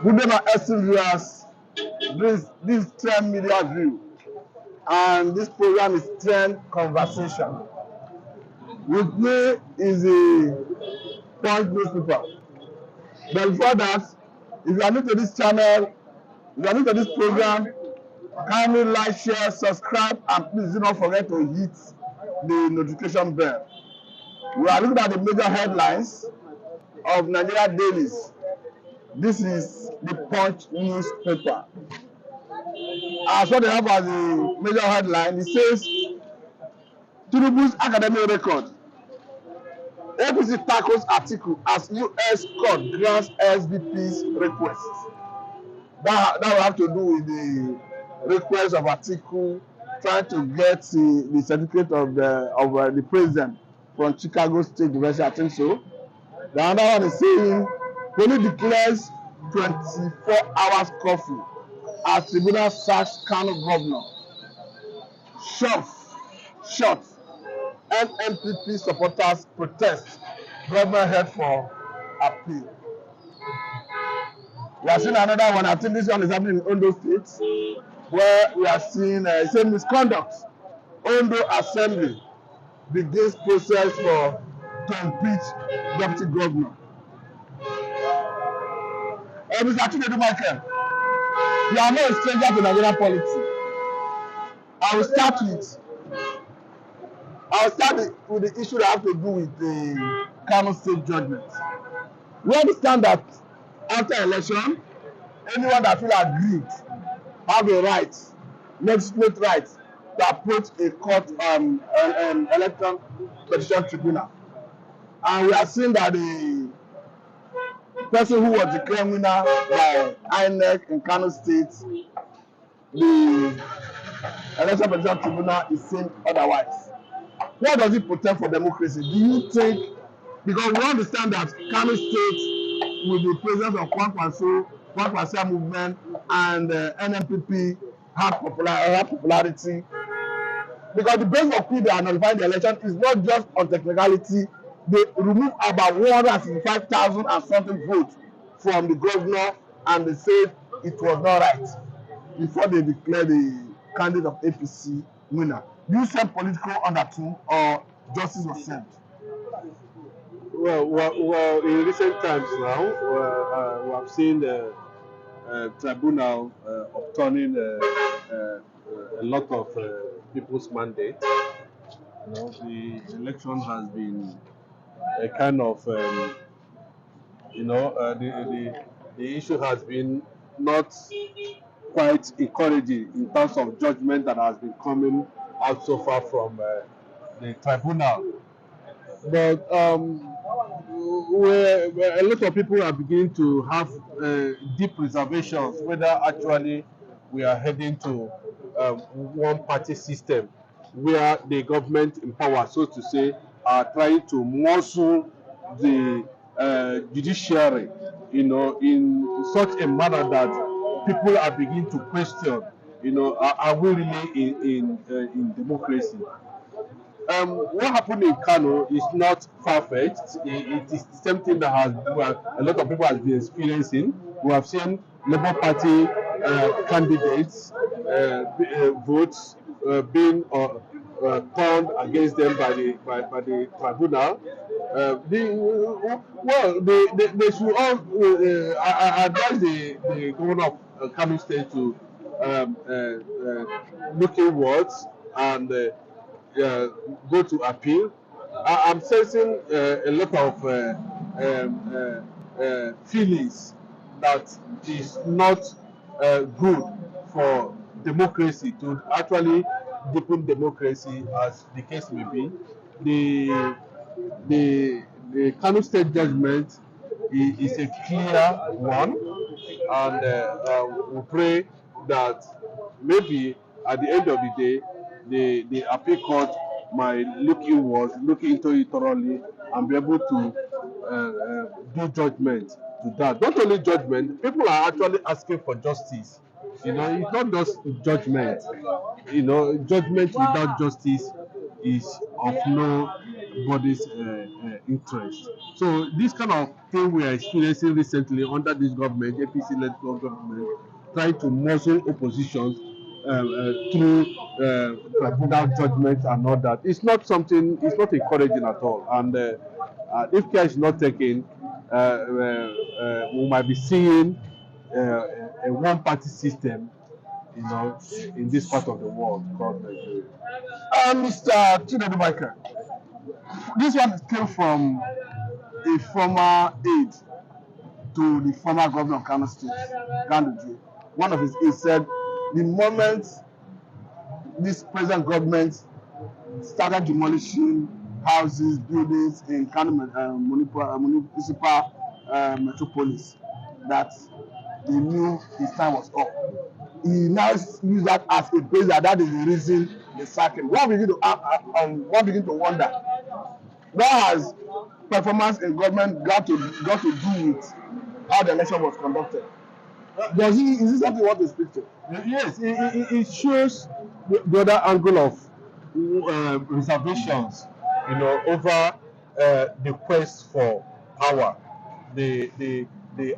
Good day, my esteemed viewers. This Trend Media View, and this program is Trend Conversation. With me is the Punch newspaper. But before that, if you are new to this channel, if you are new to this program, kindly like, share, subscribe, and please do not forget to hit the notification bell. We are looking at the major headlines of Nigeria dailies. This is the Punch newspaper. As what they have as the major headline, it says Tinubu's academic record. APC tackles Atiku as US court grants SDP's request. That will have to do with the request of Atiku trying to get the certificate of the president from Chicago State University, I think so. The other one is saying police declares 24 hours curfew as tribunal sacks Kano governor. Shot. NMPP supporters protest. Government head for appeal. We are seeing another one. I think this one is happening in Ondo State, where we are seeing same misconduct. Ondo Assembly begins process for to impeach deputy governor. Mr. Chinedu Michael, you are not a stranger to Nigerian politics. I will start with the issue that have to do with the Kano State judgment. We understand that after election, anyone that feel aggrieved have a right, legitimate right, to approach a court election petition tribunal. And we are seeing that the person who was declared winner by INEC in Kano State, the election petition tribunal is saying otherwise. What does it portend for democracy? Do you think, because we understand that Kano State, with the presence of Kwankwaso movement and NMPP have popularity, because the base of which they are nullifying the election is not just on technicality. They remove about 165,000 and something votes from the governor, and they said it was not right before they declared the candidate of APC winner. You said political undertone or justice was served? Well, in recent times now, we have seen the tribunal upturning a lot of people's mandate. You know, the election has been a kind of, the issue has been not quite encouraging in terms of judgment that has been coming out so far from the tribunal. But where a lot of people are beginning to have deep reservations whether actually we are heading to one-party system where the government in power, so to say, are trying to muscle the judiciary, in such a manner that people are beginning to question, are we really in democracy? What happened in Kano is not far-fetched. It is the same thing that a lot of people have been experiencing. We have seen Labour Party candidates votes being turned against them by the tribunal. They should all. I advise the governor of Kano State to look inwards and go to appeal. I'm sensing a lot of feelings that is not good for democracy, to actually deepen democracy, as the case may be. The Kano State judgment is a clear one, and we pray that maybe at the end of the day, the appeal court might look into it thoroughly, and be able to do judgment to that. Not only judgment, people are actually asking for justice. It's not just judgment. Judgment without justice is of no body's interest. So this kind of thing we are experiencing recently under this government, APC-led government, trying to muzzle oppositions through tribunal judgments and all that. It's not something. It's not encouraging at all. And if care is not taken, we might be seeing a one-party system, in this part of the world called Nigeria. Mr. Chinedu Michael, this one came from a former aide to the former governor of Kano State, Ganduje. One of his aides said the moment this present government started demolishing houses, buildings in Kano municipal metropolis, that they knew his time was up. He now used that as a base that is the reason they sacked him. One begin to wonder, what has performance in government got to do with how the election was conducted? Is this something you want to speak to? Yes, it shows the other angle of reservations, over the quest for power, the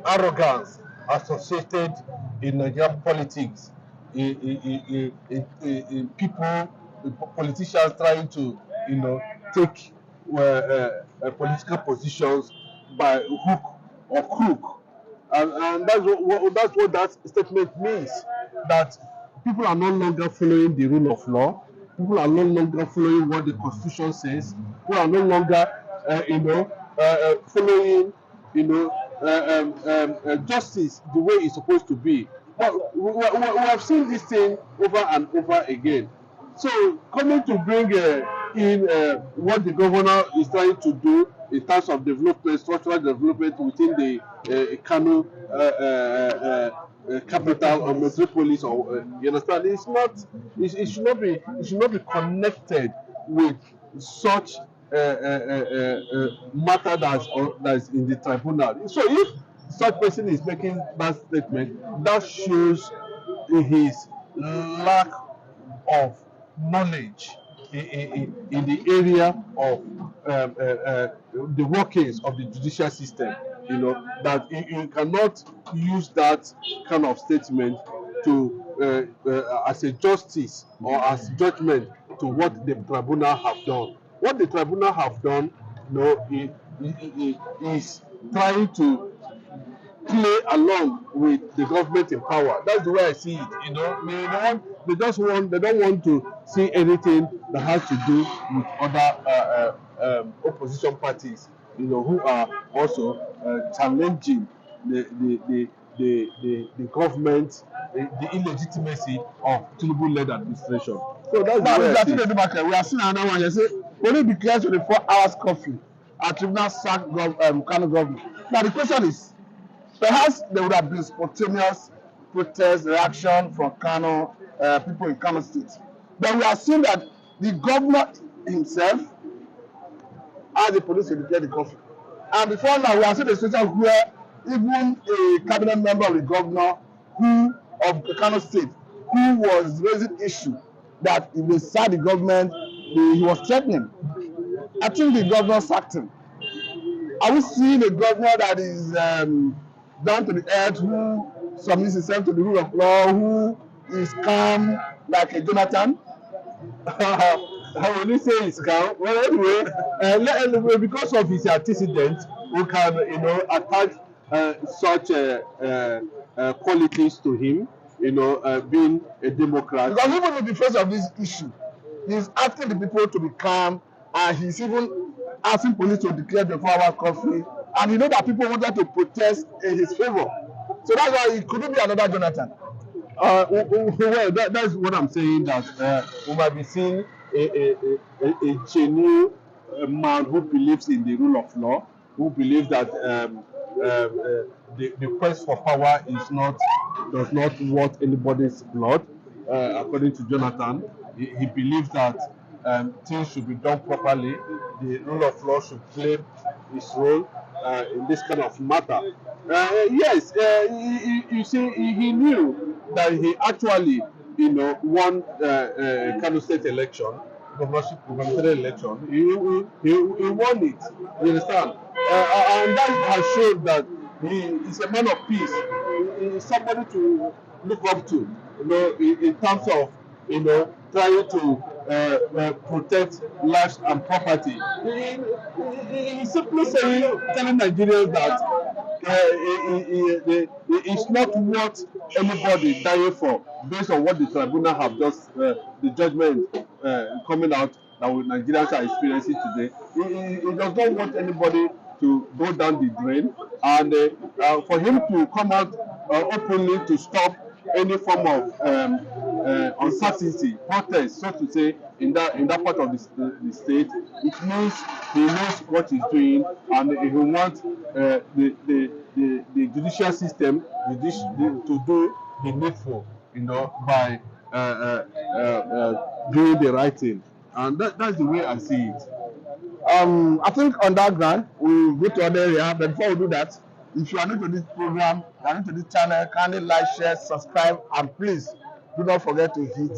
arrogance associated in Nigerian politics, in people, politicians trying to, take political positions by hook or crook. And that's what that statement means. That people are no longer following the rule of law. People are no longer following what the constitution says. People are no longer, following, justice the way it's supposed to be. But we have seen this thing over and over again. So coming to bring in what the governor is trying to do in terms of development, structural development within the Kano capital or metropolis, or you understand, it's not. It should not be. It should not be connected with such matter that's in the tribunal. So if such person is making that statement, that shows his lack of knowledge in the area of the workings of the judicial system. That you cannot use that kind of statement to as a justice or as judgment to what the tribunal have done. What the tribunal have done, is trying to play along with the government in power. That's the way I see it. They don't want to see anything that has to do with other opposition parties, who are also challenging the government, the illegitimacy of Tinubu-led administration. So that's Now, the way I Mr. see it. Chinedu Michael, we are seeing another one. You say, only declared 24 hours curfew at tribunal sacked Kano government. Now, the question is, perhaps there would have been spontaneous protest reaction from Kano people in Kano State. But we are seeing that the governor himself has the police to declare the curfew. And before now, we are seeing a situation where even a cabinet member of the governor of Kano State, who was raising issue that if they sack the government, he was threatening. I think the governor sacked him. Are we seeing a governor that is down to the earth, who submits himself to the rule of law, who is calm like a Jonathan? I will say it's calm. Well, anyway, because of his antecedents, we can, attach such qualities to him. Being a Democrat. Because even in the face of this issue, he's asking the people to be calm, and he's even asking police to declare the 4-hour curfew. And you know that people wanted to protest in his favor. So that's why it couldn't be another Jonathan. Well, that's what I'm saying, that we might be seeing a genuine man who believes in the rule of law, who believes that the quest for power does not worth anybody's blood. According to Jonathan, he believes that things should be done properly. The rule of law should play its role in this kind of matter. Yes, you see, he knew that he actually, won Kano State election, gubernatorial election. He won it. You understand? And that has showed that he is a man of peace. He is somebody to look up to. In terms of trying to protect lives and property. He simply telling Nigerians that it's not what anybody dying for, based on what the tribunal have just the judgment coming out that Nigerians are experiencing today. He does not want anybody to go down the drain, and for him to come out openly to stop any form of uncertainty, protest, so to say, in that part of the state, it means he knows what he's doing, and he wants the judicial system to do the needful, by doing the right thing, and that's the way I see it. I think on that ground, we'll go to other area. But before we do that, if you are new to this program, you are new to this channel, kindly like, share, subscribe, and please do not forget to hit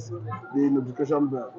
the notification bell.